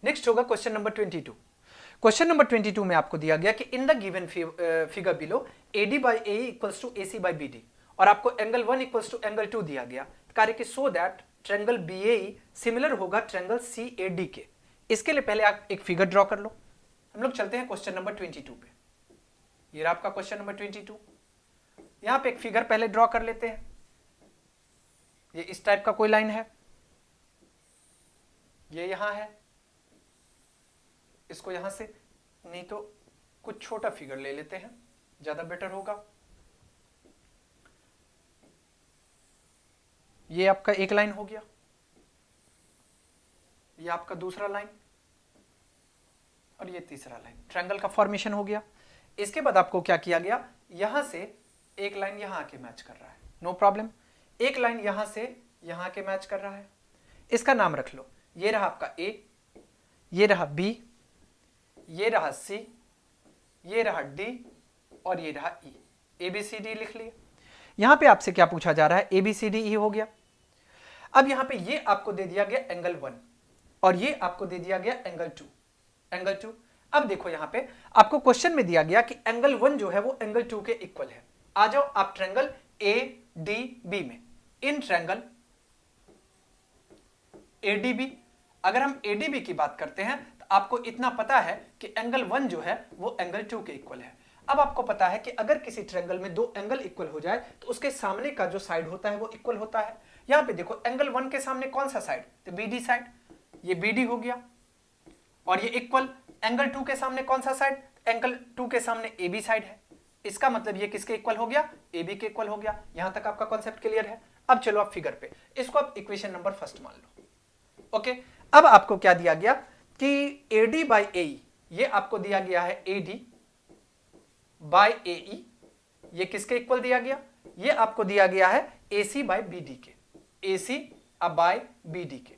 Next होगा question number 22। Question number 22 में आपको दिया गया कि in the given figure below AD by AE equals to AC by BD और आपको एंगल 1 इक्वल्स टू एंगल 2 दिया गया। कार्य कि so that triangle BAE similar होगा ट्रायंगल CAD के। इसके लिए पहले आप एक फिगर ड्रॉ कर लो। हम लोग चलते हैं क्वेश्चन नंबर 22 पे। ये रहा आपका क्वेश्चन नंबर 22। यहां पे एक फिगर पहले ड्रॉ कर लेते हैं। ये इस टाइप का कोई लाइन है, ये यहां है, इसको यहां से नहीं तो कुछ छोटा फिगर ले लेते हैं, ज्यादा बेटर होगा। ये आपका एक लाइन हो गया, ये आपका दूसरा लाइन और ये तीसरा लाइन। ट्रायंगल का फॉर्मेशन हो गया। इसके बाद आपको क्या किया गया, यहां से एक लाइन यहां आके मैच कर रहा है, नो प्रॉब्लम। एक लाइन यहां से यहां आके मैच कर रहा है, इसका नाम रख लो। ये रहा आपका A, ये रहा B, ये रहा C, ये रहा D और ये रहा E। ABCD लिख लिए। यहां पे आपसे क्या पूछा जा रहा है, ABCDE हो गया। अब यहां पे ये आपको दे दिया गया एंगल 1 और ये आपको दे दिया गया एंगल 2, एंगल 2। अब देखो यहां पे आपको क्वेश्चन में दिया गया कि एंगल 1 जो है वो एंगल 2 के इक्वल है। आ जाओ आप ट्रायंगल ADB में। इन ट्रायंगल ADB, अगर हम ADB की बात करते हैं तो आपको इतना पता है कि एंगल 1 जो है वो एंगल 2 के इक्वल है। अब आपको पता है कि अगर किसी ट्रायंगल में दो एंगल इक्वल हो जाए तो उसके सामने का जो साइड होता है वो इक्वल होता है। यहां पे देखो एंगल 1 के सामने कौन सा साइड, तो BD साइड, ये BD हो गया और ये इक्वल। एंगल 2 के सामने कौन सा साइड, एंगल 2 के सामने AB साइड है। इसका मतलब ये किसके इक्वल हो गया, AB के इक्वल हो गया। यहां तक आपका कॉन्सेप्ट क्लियर है। अब चलो आप फिगर पे, इसको आप इक्वेशन नंबर फर्स्ट मान लो। ओके, अब आपको क्या दिया गया कि AD बाई AE, ये आपको दिया गया है AD बाई AE, ये किसके इक्वल दिया गया, ये आपको दिया गया है AC बाई BD के, AC अब बाई BD के।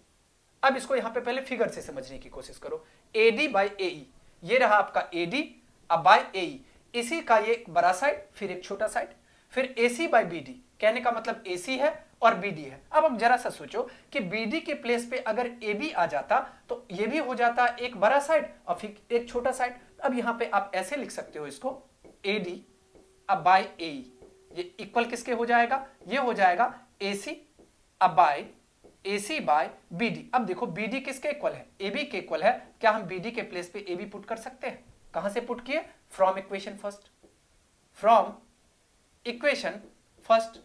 अब इसको यहां पे पहले फिगर से समझने की कोशिश करो। AD बाई AE, ये रहा आपका AD अब बाई AE, इसी का ये एक बड़ा साइड फिर एक छोटा साइड, फिर AC बाई BD, कहने का मतलब AC है और BD है। अब हम जरा सा सोचो कि BD के प्लेस पे अगर AB आ जाता तो ये भी हो जाता एक बड़ा साइड और फिर एक छोटा साइड। अब यहां पे आप ऐसे लिख सकते हो इसको, AD अब बाई AE, ये इक्वल किसके हो जाएगा, ये हो जाएगा AC अब बाई AC बाई BD। अब देखो BD किसके इक्वल है, AB के इक्वल है। क्या हम BD के प्लेस पे AB पुट कर सकते हैं, कहां से पुट किए, from equation first, from equation first.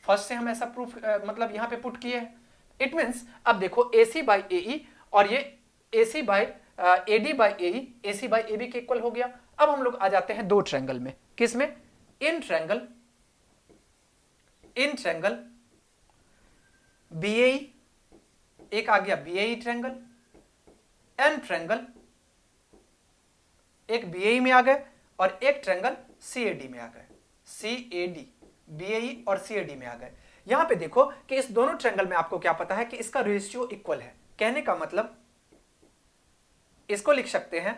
First से हम ऐसा प्रूफ मतलब यहां पे पुट किए हैं। इट मींस अब देखो AC बाई AE और ये AC by AD by AE, AC by AB के इक्वल हो गया। अब हम लोग आ जाते हैं दो ट्रायंगल में, किस में, इन ट्रायंगल BAE, एक आ गया BAE ट्रायंगल, एन ट्रायंगल, एक BAE में आ गए और एक ट्रायंगल CAD में आ गए, CAD, BAE और CAD में आ गए। यहां पे देखो कि इस दोनों ट्रायंगल में आपको क्या पता है कि इसका रेशियो इक्वल है। कहने का मतलब इसको लिख सकते हैं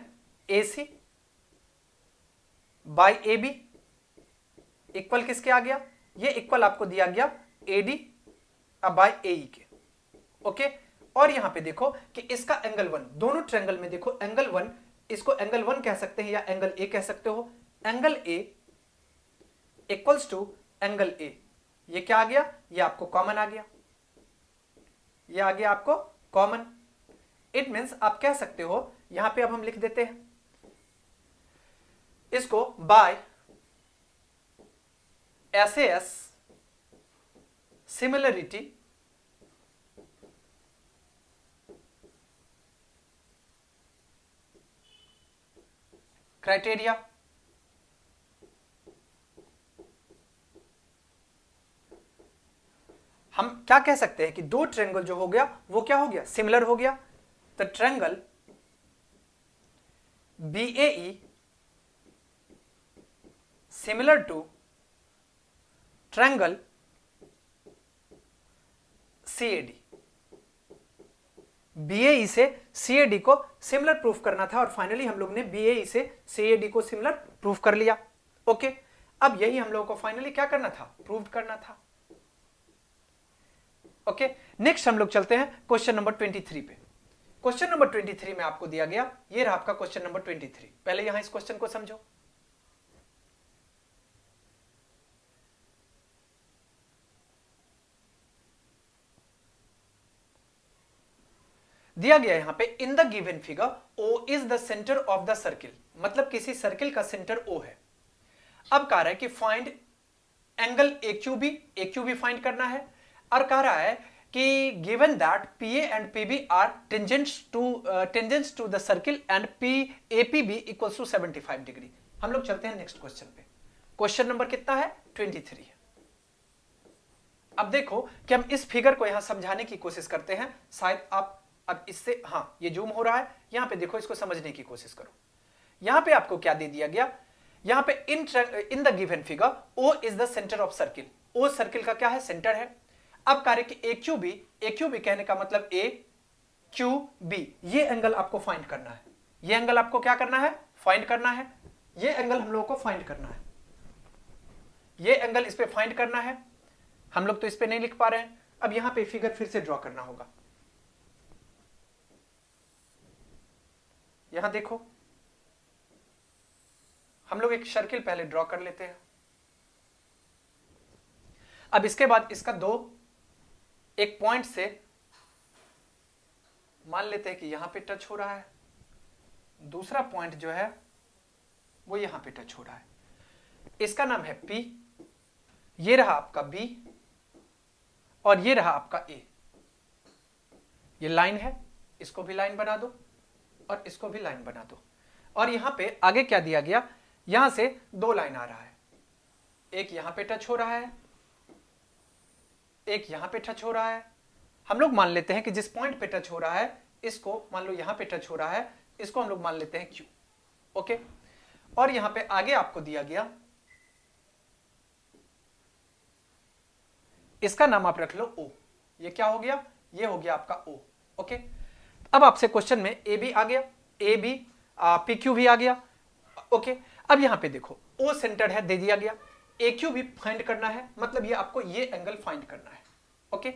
AC बाई AB इक्वल किसके आ गया, ये इक्वल आपको दिया गया AD अब बाई AE के। ओके, और यहां पे देखो कि इसका एंगल 1, दोनों ट्रायंगल में देखो एंगल 1, इसको एंगल 1 कह सकते हैं या एंगल A कह सकते हो। Angle A equals to angle A, ये क्या आ गया, ये आपको कॉमन आ गया, ये आ गया आपको कॉमन। इट मींस आप कह सकते हो, यहां पे अब हम लिख देते हैं इसको बाय SAS सिमिलरिटी क्राइटेरिया। हम क्या कह सकते हैं कि दो ट्रायंगल जो हो गया वो क्या हो गया, सिमिलर हो गया। तो triangle BAE similar to triangle CAD। BAE से CAD को सिमिलर प्रूफ करना था और फाइनली हम लोग ने BAE से CAD को सिमिलर प्रूफ कर लिया। ओके, अब यही हम लोगों को फाइनली क्या करना था, प्रूव करना था। ओके, नेक्स्ट हम लोग चलते हैं क्वेश्चन नंबर 23 पे। क्वेश्चन नंबर 23 में आपको दिया गया, ये रहा आपका क्वेश्चन नंबर 23। पहले यहां इस क्वेश्चन को समझो। दिया गया यहां पे in the given figure O is the centre of the circle, मतलब किसी सर्किल का सेंटर ओ है। अब कह रहा है कि फाइंड एंगल AQB फाइंड करना है, और कह रहा है कि given that PA and PB are tangents to the circle and APB equals to 75 degree. हम लोग चलते हैं नेक्स्ट क्वेश्चन पे। क्वेश्चन नंबर कितना है? 23 है। अब देखो कि हम इस फिगर को यहां समझाने की कोशिश करते हैं, शायद आप अब इससे, हाँ ये जूम हो रहा है, यहां पे देखो, इसको समझने की कोशिश करो। यहां पे आपको क्या दे दिया गया, यहां पे in the given figure O is the centre of circle, O circle का क्या है? सेंटर है। अब कार्य कि AQB कहने का मतलब AQB, ये एंगल आपको फाइंड करना है। ये एंगल आपको क्या करना है? फाइंड करना है। ये एंगल हम लोगों को फाइंड करना है, ये एंगल इस पे फाइंड करना है। हम लोग तो इस पे नहीं लिख पा रहे हैं, अब यहां पे फिगर फिर से ड्रॉ करना होगा। यहां देखो, हम लोग एक सर्किल पहले ड्रॉ कर लेते हैं। अब इसके बाद इसका एक पॉइंट से मान लेते हैं कि यहां पे टच हो रहा है, दूसरा पॉइंट जो है वो यहां पे टच हो रहा है, इसका नाम है P, ये रहा आपका B और ये रहा आपका A। ये लाइन है, इसको भी लाइन बना दो और इसको भी लाइन बना दो। और यहां पे आगे क्या दिया गया, यहां से 2 लाइन आ रहा है, एक यहां पे टच हो रहा है, एक यहां पे टच हो रहा है। हम लोग मान लेते हैं कि जिस पॉइंट पे टच हो रहा है, इसको मान लो यहां पे टच हो रहा है, इसको हम लोग मान लेते हैं Q। ओके, और यहां पे आगे आपको दिया गया, इसका नाम आप रख लो O। ये क्या हो गया? ये हो गया आपका O। ओके, अब आपसे क्वेश्चन में AB आ गया, AB PQ भी आ गया। ओके, अब यहां पे देखो O सेंटर है, दे दिया गया, AQ भी फाइंड करना है, मतलब ये आपको ये एंगल फाइंड करना है। ओके,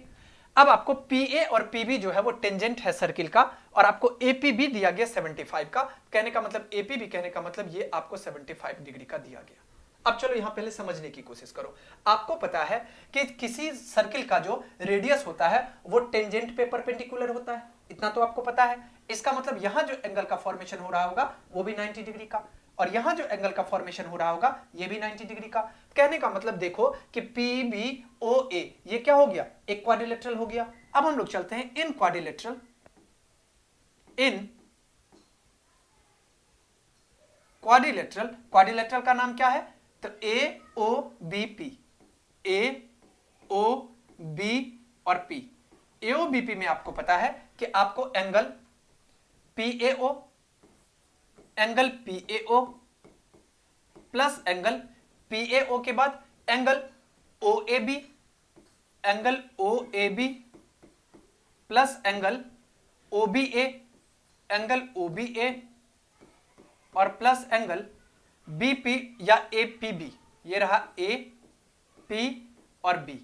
अब आपको PA और PB जो है वो टेंजेंट है सर्किल का, और आपको APB दिया गया 75 का, कहने का मतलब APB कहने का मतलब ये आपको 75 डिग्री का दिया गया। अब चलो यहां पहले समझने की कोशिश करो। आपको पता है कि किसी सर्किल का जो रेडियस होता है वो टेंजेंट पे परपेंडिकुलर होता है, इतना तो आपको पता है। इसका मतलब यहां जो एंगल का फॉर्मेशन हो रहा होगा वो भी 90 डिग्री का, और यहां जो एंगल का फॉर्मेशन हो रहा होगा ये भी 90 डिग्री का। कहने का मतलब देखो कि PBOA ये क्या हो गया? एक क्वाड्रिलेटरल हो गया। अब हम लोग चलते हैं इन क्वाड्रिलेटरल, क्वाड्रिलेटरल का नाम क्या है? तो AOBP, AOB और P। AOBP में आपको पता है कि आपको angle PAO, angle PAO plus angle PAO के बाद angle OAB, angle OAB plus angle OBA, angle OBA और प्लस एंगल BP या APB। ये रहा A, P और B,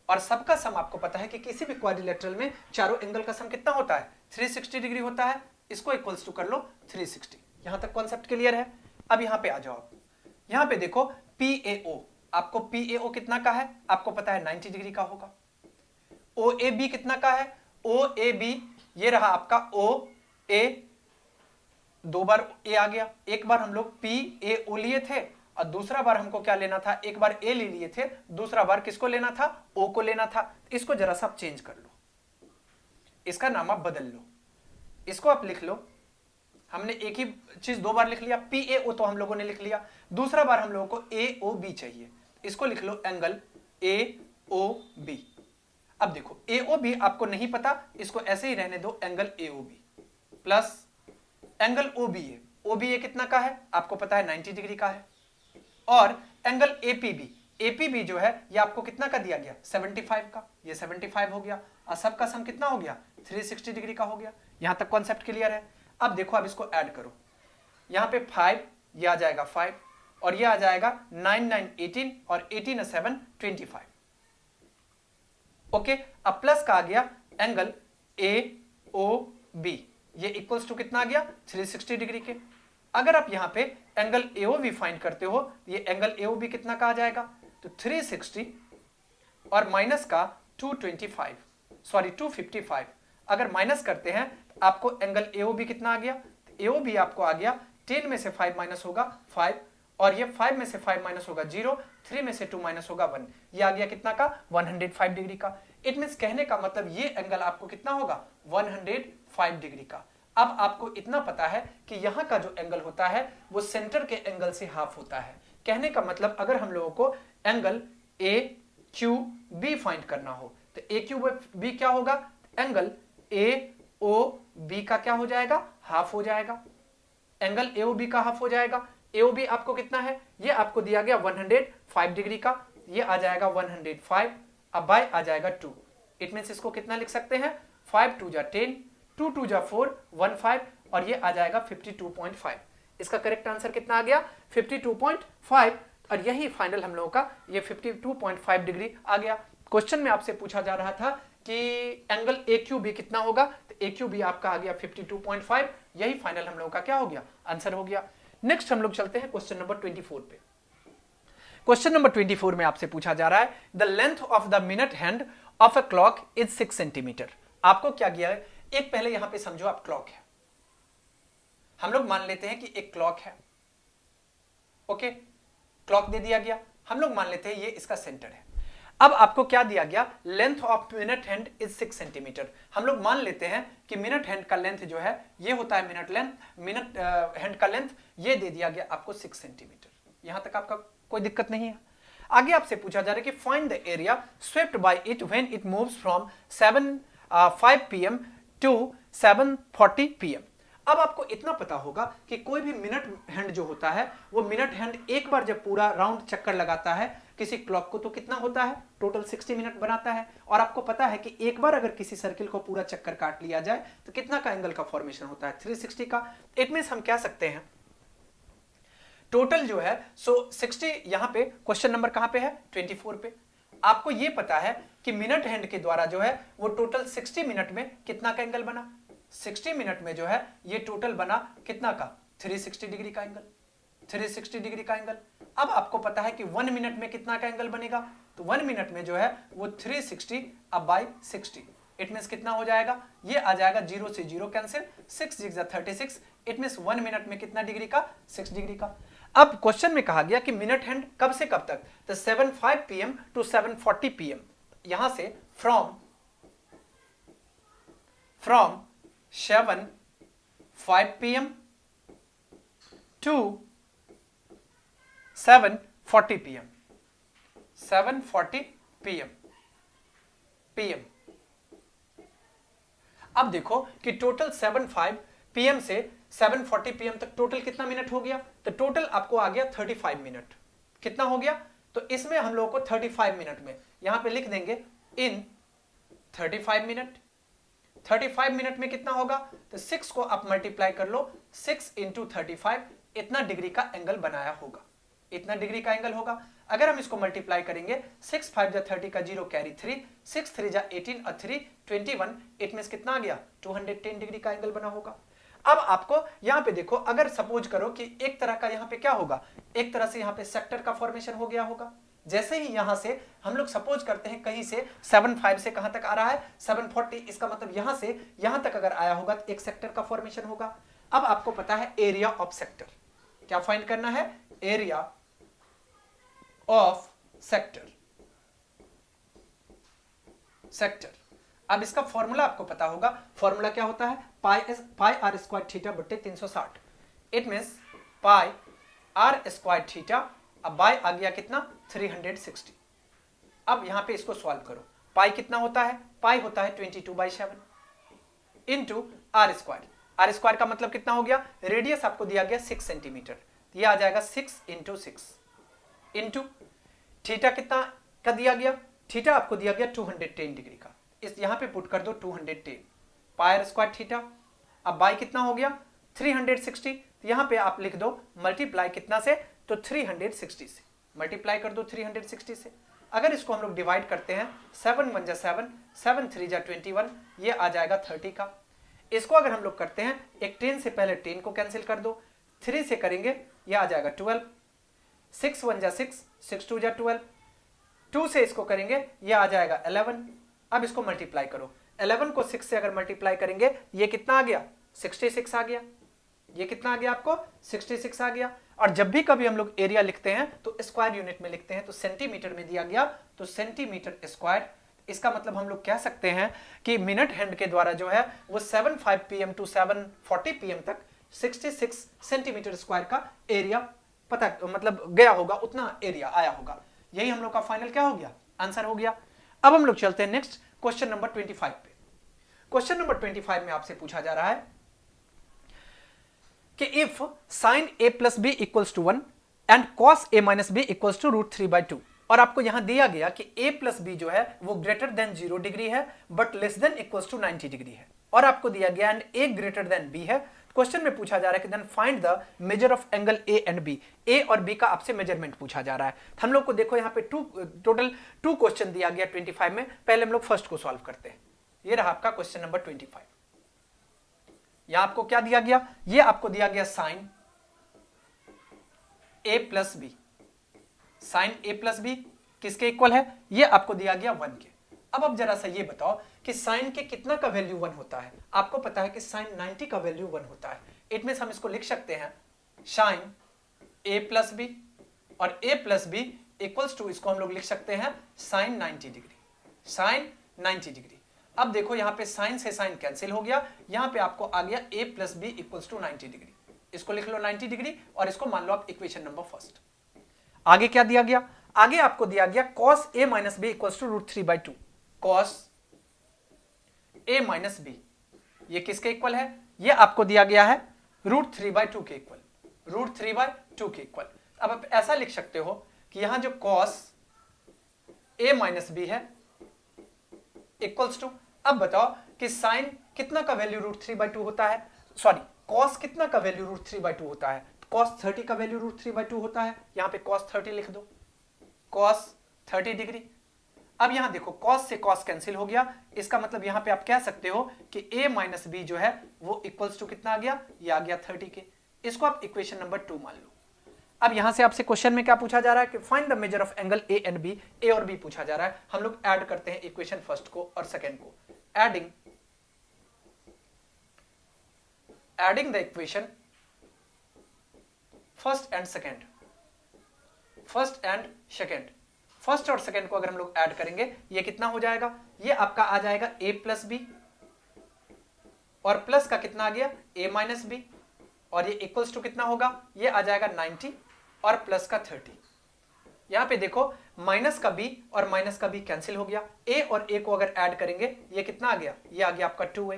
और सबका सम आपको पता है कि किसी भी क्वाड्रिलेटरल में चारों एंगल का सम कितना होता है? 360 डिग्री होता है। इसको इक्वल्स टू कर लो 360। यहां तक कॉन्सेप्ट क्लियर है? अब यहां पे आ जाओ, यहां पे देखो PAO, आपको PAO कितना का है? आपको पता है 90 डिग्री का होगा। OAB कितना का है? OAB ये रहा आपका OA, 2 बार A आ गया, एक बार हम लोग PAO लिए थे और दूसरा बार हमको क्या लेना था? एक बार A ले लिए थे, दूसरा बार किसको लेना था? O को लेना था। इसको जरा सा चेंज कर लो, इसका नाम आप बदल लो, इसको आप लिख लो। हमने एक ही चीज 2 बार लिख लिया, PAO तो हम लोगों ने लिख लिया, दूसरा बार हम लोगों को AOB चाहिए, इसको लिख लो एंगल AOB। अब देखो AOB आपको नहीं पता, इसको ऐसे ही रहने दो, angle AOB plus angle OBA। OBA कितना का है? आपको पता है 90 डिग्री का है। और एंगल APB, APB जो है ये आपको कितना का दिया गया? 75 का, ये 75 हो गया, और सबका सम कितना हो गया? 360 डिग्री का हो गया। यहां तक कॉन्सेप्ट क्लियर है? अब देखो, अब इसको ऐड करो, यहां पे 5, ये आ जाएगा 5, और ये आ जाएगा 9 9 18 और 18 7 25। ओके, अब प्लस का आ गया एंगल AOB, ये इक्वल्स टू कितना आ गया 360 डिग्री के। अगर आप यहाँ पे एंगल AOB फाइंड करते हो, ये एंगल AOB कितना का आ जाएगा, तो 360 और माइनस का 255 अगर माइनस करते हैं तो आपको एंगल AOB कितना आ गया, तो AOB आपको आ गया 10 में से 5 माइनस होगा 5, और ये 5 में से 5 माइनस होगा 0, 3 में से 2 माइनस होगा 1, ये आ गया कितना का 105 डिग्री का। इट मींस कहने का मतलब ये एंगल आपको कितना होगा 105 डिग्री का। अब आपको इतना पता है कि यहाँ का जो एंगल होता है वो सेंटर के एंगल से हाफ होता है। कहने का मतलब अगर हम लोगों को एंगल AQB फाइंड करना हो तो AQB क्या होगा, एंगल AOB का क्या हो जाएगा, हाफ हो जाएगा। एंगल AOB का हाफ हो जाएगा। AOB आपको कितना है, ये आपको दिया गया 105 डिग्री का, ये आ जाएगा 105, अब बाय आ जाएगा 2। इट मींस इसको कितना लिख सकते हैं, 5 2 जा 10, 2 2 जा 4, 15, और ये आ जाएगा 52.5। इसका करेक्ट आंसर कितना आ गया 52.5, और यही फाइनल हम लोगों का ये 52.5 डिग्री आ गया। क्वेश्चन में आपसे पूछा जा रहा था कि एंगल AQB कितना होगा, तो AQB आपका आ गया 52.5, यही फाइनल हम लोगों का क्या हो गया, आंसर हो गया। नेक्स्ट हम लोग चलते हैं क्वेश्चन नंबर 24 पे। क्वेश्चन नंबर 24 में आपसे पूछा जा रहा है the length of the minute hand of a clock is 6 centimetre. आपको क्या किया है, एक पहले यहां पे समझो आप क्लॉक है, हम लोग मान लेते हैं कि एक क्लॉक है, ओके, क्लॉक दे दिया गया, हम लोग मान लेते हैं ये इसका सेंटर है। अब आपको क्या दिया गया, length of minute hand is 6 centimetre. हम लोग मान लेते हैं कि मिनट हैंड का लेंथ जो है ये होता है मिनट हैंड का लेंथ, ये दे दिया गया आपको 6 सेंटीमीटर। यहां तक आपका कोई दिक्कत नहीं है। आगे आपसे पूछा जा रहा है कि find the area swept by it when it moves from 5 PM to 7:40 PM। अब आपको इतना पता होगा कि कोई भी मिनट हैंड जो होता है वो मिनट हैंड एक बार जब पूरा राउंड चक्कर लगाता है किसी क्लॉक को तो कितना होता है, टोटल 60 मिनट बनाता है। और आपको पता है कि एक बार अगर किसी सर्किल को पूरा चक्कर काट लिया जाए तो कितना का एंगल का फॉर्मेशन होता है, 360 का। इट मींस हम कह सकते हैं टोटल जो है 60, यहां पे क्वेश्चन नंबर कहां पे है 24 पे। आपको यह पता है कि मिनट हैंड के द्वारा जो है वो टोटल 60 मिनट में कितना का एंगल बना, 60 मिनट में जो है ये टोटल बना कितना का 360 डिग्री का एंगल, 360 डिग्री का एंगल। अब आपको पता है कि 1 मिनट में कितना का एंगल बनेगा, तो 1 मिनट में जो है वो 360 अब बाय 60। इट मींस कितना हो जाएगा, ये आ जाएगा 0 से 0 कैंसिल, 6 6 36। इट मींस 1 मिनट में कितना डिग्री का, 6 डिग्री का। अब क्वेश्चन में कहा गया कि मिनट हैंड कब से कब तक, तो 7:05 PM टू 7:40 PM। यहां से from 7:05 PM to 7:40 PM, 7:40 PM। अब देखो कि टोटल 7:05 PM से 7:40 PM तक टोटल कितना मिनट हो गया, तो टोटल आपको आ गया 35 मिनट। कितना हो गया, तो इसमें हम लोगों को 35 मिनट में यहां पे लिख देंगे इन 35 मिनट। 35 मिनट में कितना होगा, तो 6 को आप मल्टीप्लाई कर लो, 6 इंटू 35, इतना डिग्री का एंगल बनाया होगा, इतना डिग्री का एंगल होगा। अगर हम इसको मल्टीप्लाई करेंगे 6 5 जा 30 का 0 कैरी 3, 6 3 जा 18 और 3 21। इट मींस कितना आ गया 210 डिग्री का एंगल बना होगा। अब आपको यहां पे देखो, अगर सपोज करो कि एक तरह का यहां पे क्या होगा, एक तरह से यहां पे सेक्टर का फॉर्मेशन हो गया होगा। जैसे ही यहां से हम लोग सपोज करते हैं कहीं से 7:05 से कहां तक आ रहा है 7:40, इसका मतलब यहां से यहां तक अगर आया होगा तो एक सेक्टर का फॉर्मेशन होगा। अब आपको पता है एरिया ऑफ सेक्टर, क्या फाइंड करना है, एरिया ऑफ सेक्टर। अब इसका फॉर्मूला आपको पता होगा, फॉर्मूला क्या होता है, पाई आर स्क्वायर थीटा बट्टे 360। It means pi r square theta, अब बाय आ गया कितना 360। अब यहां पे इसको सॉल्व करो, पाई कितना होता है, पाई होता है 22/7 into r square. R square का मतलब कितना हो गया, रेडियस आपको दिया गया 6 सेंटीमीटर, ये आ जाएगा 6 इंटू 6 इंटू थीटा कितना का दिया गया, थीटा आपको दिया गया 210 डिग्री का, इस यहां पे पुट कर दो 210 पाई आर स्क्वायर थीटा। अब बाय कितना हो गया 360, तो यहां पे आप लिख दो मल्टीप्लाई कितना से, तो 360 से मल्टीप्लाई कर दो 360 से। अगर इसको हम लोग डिवाइड करते हैं 7 1 जा 7, 7 3 जा 21, ये आ जाएगा 30 का। इसको अगर हम लोग करते हैं, एक 10 से पहले 10 को कैंसिल कर दो, 3 से करेंगे ये आ जाएगा 12, 6 1 जा 6, 6 2 जा 12, 2 से इसको करेंगे ये आ जाएगा 11। अब इसको मल्टीप्लाई करो, 11 को 6 से अगर मल्टीप्लाई करेंगे ये कितना आ गया, 66 आ गया। ये कितना आ गया आपको, 66 आ गया। और जब भी कभी हम लोग एरिया लिखते हैं तो स्क्वायर यूनिट में लिखते हैं, तो सेंटीमीटर में दिया गया तो सेंटीमीटर स्क्वायर। इसका मतलब हम लोग कह सकते हैं कि मिनट हैंड के द्वारा जो है वो 7:05 PM टू 7:40 PM तक 66 सेंटीमीटर स्क्वायर का एरिया पता मतलब गया होगा, उतना एरिया आया होगा। यही हम लोग का फाइनल क्या हो गया, आंसर हो गया। अब हम लोग चलते हैं नेक्स्ट क्वेश्चन नंबर 25 पे। क्वेश्चन नंबर 25 में आपसे पूछा जा रहा है कि if sin a plus b equals to 1 and cos a minus b equals to √3/2, और आपको यहां दिया गया कि a plus b जो है वो ग्रेटर देन 0 डिग्री है but less than equals to 90 degree है, और आपको दिया गया and a greater than b है। क्वेश्चन में पूछा जा रहा है कि then find the measure of angle a and b। a और b का आपसे मेजरमेंट पूछा जा रहा है। हम लोग को देखो यहाँ पे टोटल 2 क्वेश्चन दिया गया 25 में। पहले हम लोग फर्स्ट को सॉल्व करते हैं। ये रहा आपका क्वेश्चन नंबर 25। यहां आपको क्या दिया गया, ये आपको दिया गया sine a plus b. Sine a plus b किसके इक्वल है, ये आपको दिया गया 1 के। अब जरा सा ये बताओ कि साइन के कितना का वैल्यू 1 होता है। आपको पता है कि साइन 90 का वैल्यू 1 होता है। इट मींस हम इसको लिख सकते हैं साइन a प्लस बी, और a plus b equals to, इसको हम लोग लिख सकते हैं साइन 90 डिग्री। Sign 90 degree. अब देखो यहाँ पे साइन से साइन कैंसिल हो गया, यहाँ पे आपको आ गया a plus b equals to 90 degree. इसको लिख लो 90 डिग्री, और इसको मान लो आप इक्वेशन नंबर फर्स्ट। आगे क्या दिया गया, आगे आपको दिया गया cos a minus b equals to √3/2। cos a minus b ये किसके इक्वल है, ये आपको दिया गया है √3/2 के इक्वल, √3/2 के इक्वल। अब आप ऐसा लिख सकते हो कि यहां जो cos a माइनस बी है इक्वल्स टू, अब बताओ कि साइन कितना का वैल्यू √3/2 होता है, सॉरी cos कितना का वैल्यू √3/2 होता है, cos 30 का वैल्यू √3/2 होता है। यहां पे cos 30 लिख दो, cos 30 डिग्री। अब यहां देखो cos से cos कैंसिल हो गया, इसका मतलब यहां पे आप कह सकते हो कि a माइनस बी जो है वो इक्वल्स टू कितना आ गया, ये आ गया 30 के। इसको आप इक्वेशन नंबर 2 मान लो। अब यहां से आपसे क्वेश्चन में क्या पूछा जा रहा है कि find the measure of angle a and b। a और b पूछा जा रहा है। हम लोग ऐड करते हैं इक्वेशन फर्स्ट को और सेकंड को। Adding the equation first and second, first and second. First और सेकंड को अगर हम लोग ऐड करेंगे ये कितना हो जाएगा, ये आपका आ जाएगा a प्लस बी, और प्लस का कितना आ गया a माइनस बी, और ये इक्वल्स टू कितना होगा, ये आ जाएगा 90 और प्लस का 30। यहां पे देखो माइनस का b और माइनस का b कैंसिल हो गया, a और a को अगर ऐड करेंगे ये कितना आ गया, ये आ गया आपका 2a।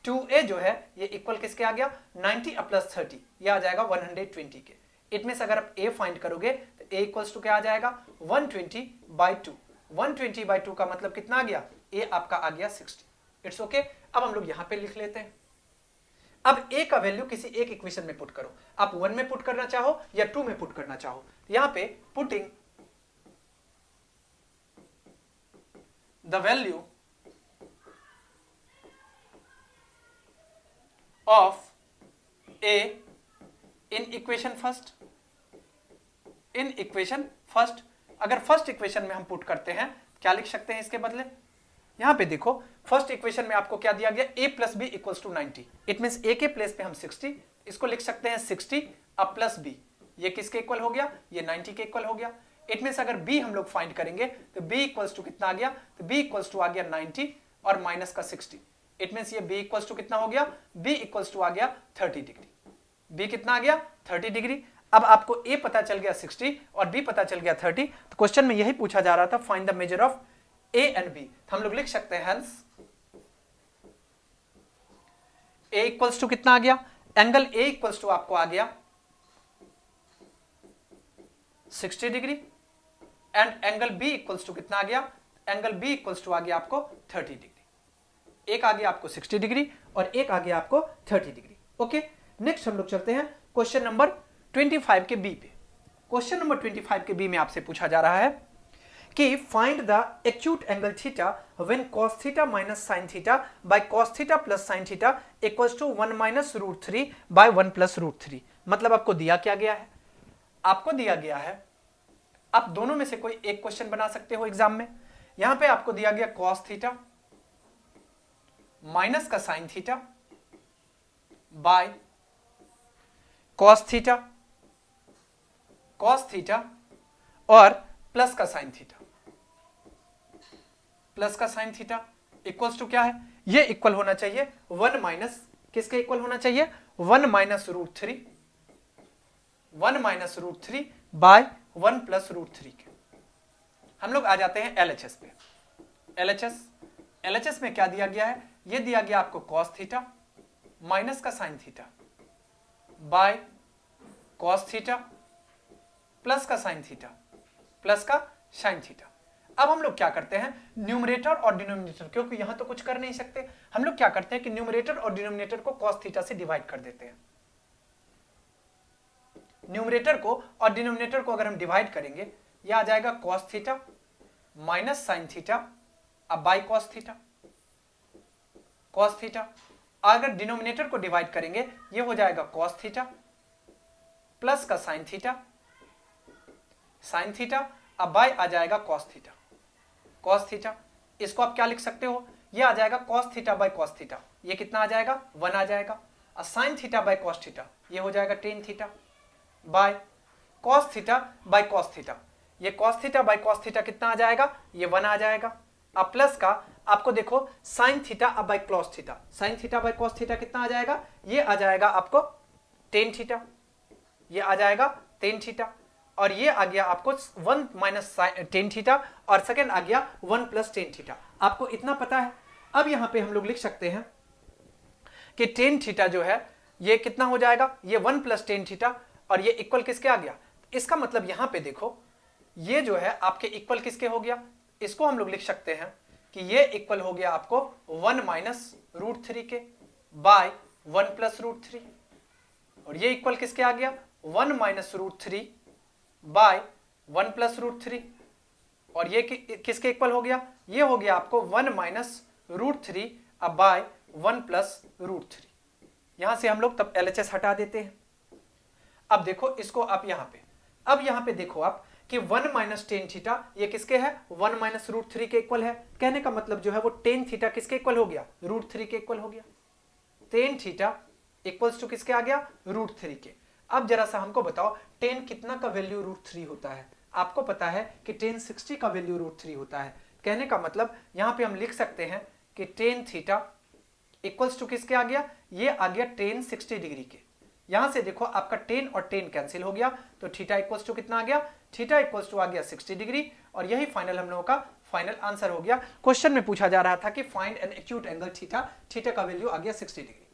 2a जो है ये इक्वल किसके आ गया, 90 प्लस 30, ये आ जाएगा 120 के। इट मींस अगर आप a फाइंड करोगे तो a इक्वल्स टू क्या आ जाएगा 120/2। 120/2 का मतलब कितना आ गया, a आपका आ गया 60। It's okay. अब हम लोग यहां पे लिख लेते हैं। अब a का वैल्यू किसी एक इक्वेशन में पुट करो, आप 1 में पुट करना चाहो या 2 में पुट करना चाहो। यहां पे putting the value of a in equation first, in equation first. अगर फर्स्ट इक्वेशन में हम पुट करते हैं क्या लिख सकते हैं इसके बदले, यहां पे देखो फर्स्ट इक्वेशन में आपको क्या दिया गया, a plus b equals to 90। It means a के प्लेस पे हम 60, इसको लिख सकते हैं 60 अब प्लस b, ये किसके इक्वल हो गया, ये 90 के इक्वल हो गया। इट मींस अगर b हम लोग फाइंड करेंगे तो b इक्वल्स टू कितना आ गया, तो b इक्वल्स टू आ गया 90 और माइनस का 60। इट मींस ये b इक्वल्स टू कितना हो गया, b इक्वल्स टू आ गया 30 डिग्री। b कितना आ गया 30 डिग्री। अब आपको a पता चल गया 60 और b पता चल गया 30, तो क्वेश्चन में यही पूछा जा रहा था find the measure of a and b। हम लोग लिख सकते हैं हेंस a इक्वल्स टू कितना आ गया, एंगल a इक्वल्स टू आपको आ गया 60 degree, and angle b equals to कितना आ गया, एंगल b इक्वल्स टू आ गया आपको 30 डिग्री। एक आ गया आपको 60 डिग्री और एक आ गया आपको 30 डिग्री। ओके, नेक्स्ट हम लोग चलते हैं क्वेश्चन नंबर 25 के बी पे। क्वेश्चन नंबर 25 के बी में आपसे पूछा जा रहा है कि find the acute angle theta when cos theta minus sin theta by cos theta plus sin theta equals to 1 minus √3 by 1 plus √3। मतलब आपको दिया क्या गया है, आपको दिया गया है, आप दोनों में से कोई एक क्वेश्चन बना सकते हो एग्जाम में। यहां पे आपको दिया गया cos थीटा माइनस का sin theta by cos theta और प्लस का sin थीटा, प्लस का sin थीटा इक्वल्स टू क्या है, ये इक्वल होना चाहिए 1 माइनस किसके इक्वल होना चाहिए, 1 माइनस √3, 1 माइनस √3 बाय 1 प्लस √3 के। हम लोग आ जाते हैं LHS पे। LHS में क्या दिया गया है, ये दिया गया आपको cos थीटा माइनस का sin theta by cos theta plus का sin थीटा प्लस का sin थीटा। अब हम लोग क्या करते हैं, न्यूमरेटर और डिनोमिनेटर, क्योंकि यहां तो कुछ कर नहीं सकते, हम लोग क्या करते हैं कि न्यूमरेटर और डिनोमिनेटर को cos थीटा से डिवाइड कर देते हैं। न्यूमरेटर को और डिनोमिनेटर को अगर हम डिवाइड करेंगे, यह आ जाएगा cos theta minus sin theta अब बाय cos थीटा। अगर डिनोमिनेटर को डिवाइड करेंगे, ये हो जाएगा cos थीटा प्लस का sin थीटा अब बाय आ जाएगा cos थीटा। इसको आप क्या लिख सकते हो, ये आ जाएगा cos theta by cos theta, ये कितना आ जाएगा 1 आ जाएगा, और sin theta by cos theta ये हो जाएगा tan theta by cos theta by cos theta, ये cos theta by cos theta कितना आ जाएगा, ये 1 आ जाएगा। अब प्लस का आपको देखो sin थीटा अब by cos theta, sin theta by cos theta कितना आ जाएगा, ये आ जाएगा आपको tan थीटा, ये आ जाएगा tan थीटा, और ये आ गया आपको 1 माइनस tan थीटा, और सेकेंड आ गया 1 प्लस tan थीटा। आपको इतना पता है। अब यहां पे हम लोग लिख सकते हैं कि tan थीटा जो है ये कितना हो जाएगा, ये 1 प्लस tan थीटा, और ये इक्वल किसके आ गया। इसका मतलब यहां पे देखो ये जो है आपके इक्वल किसके हो गया, इसको हम लोग लिख सकते हैं कि ये इक्वल हो गया आपको 1 माइनस √3 के बाय 1 प्लस √3, और ये इक्वल किसके आ गया 1 माइनस √3 बाय 1 प्लस √3, और ये किसके इक्वल हो गया, ये हो गया आपको 1 माइनस √3 अब बाय 1 प्लस √3। यहां से हम लोग तब LHS हटा देते हैं। अब देखो इसको आप यहां पे, अब यहां पे देखो आप कि 1 माइनस tan थीटा ये किसके है, 1 माइनस √3 के इक्वल है। कहने का मतलब जो है वो tan थीटा किसके इक्वल हो गया, √3 के इक्वल हो गया। tan थीटा इक्वल्स टू किसके आ गया, √3 के। अब जरा सा हमको बताओ tan कितना का वैल्यू √3 होता है। आपको पता है कि tan 60 का वैल्यू √3 होता है। कहने का मतलब यहां पे हम लिख सकते हैं कि tan थीटा इक्वल्स टू किसके आ गया, ये आ गया tan 60 डिग्री के। यहां से देखो आपका tan और tan कैंसिल हो गया, तो थीटा इक्वल्स टू कितना आ गया, थीटा इक्वल्स टू आ गया 60 डिग्री, और यही फाइनल हम लोगों का फाइनल आंसर हो गया। क्वेश्चन में पूछा जा रहा था कि find an acute angle theta, theta का वैल्यू आ गया 60 डिग्री।